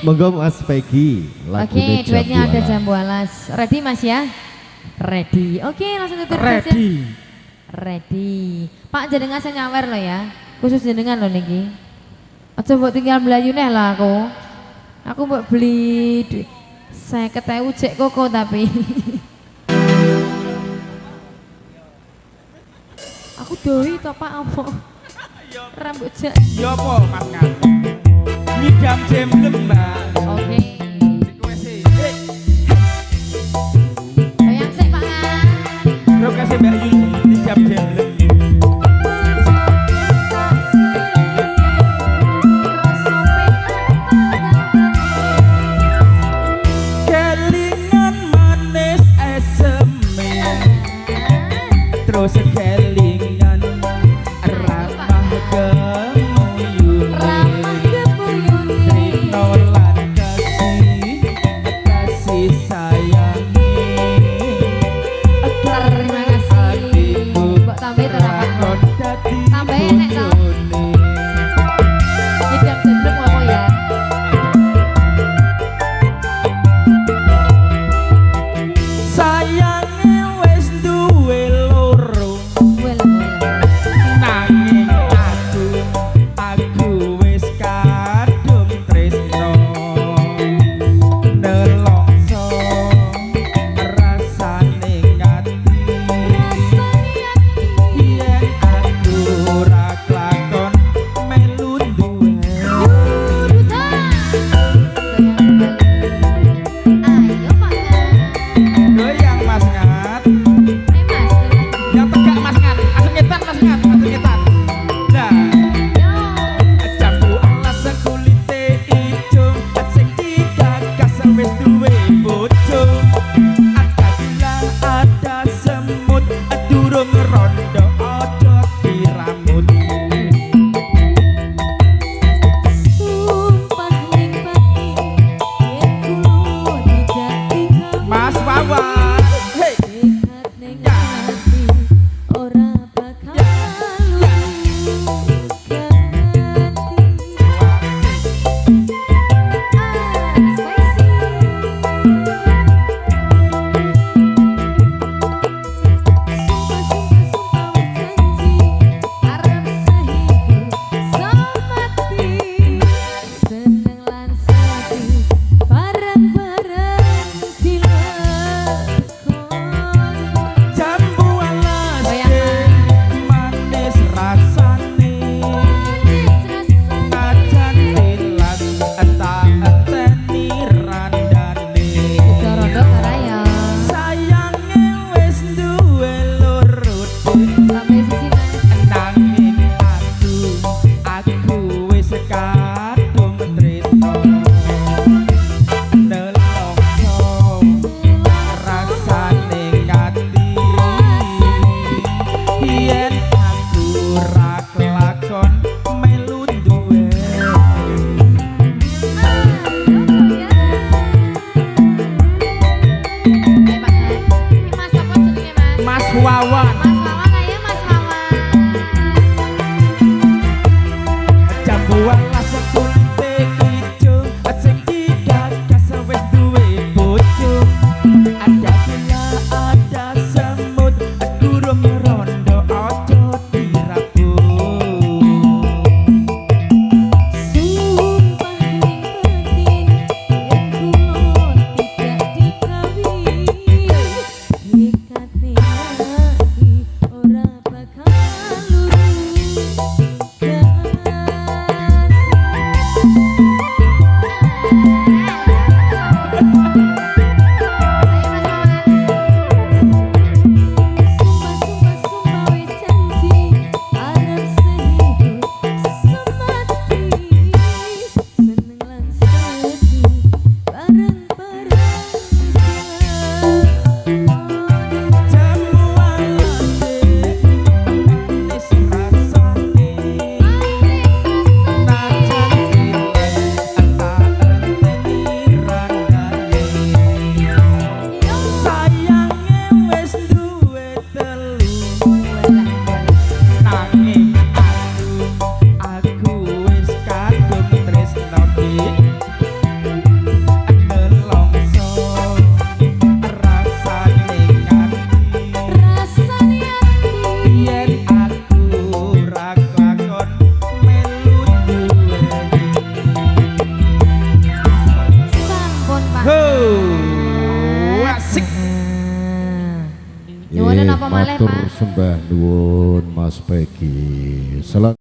Monggo Mas Peggy. Oke, duetnya ada Jambu Alas. Ready Mas ya? Ready. Oke, langsung tutup saja. Ready. Pak jenengan saya nyawer lo ya. Khusus jenengan lo niki. Aja mbok tinggal melayu neh lah aku. Aku mbok beli 50.000 cek koko tapi. Aku doi to Pak apa? Rambut jak. Ya apa Mas Kan? Ngidam jemblem Mbak. Oke. Goyang sik Pak Kan. Terus kasih Mbak Yuni ngidam jemblem. Kelingan manis eseme. Terus kelingan ramah gemuyune. Rino lan kasih Apa malih Matur Pak? sembah nuwun Mas Peggy.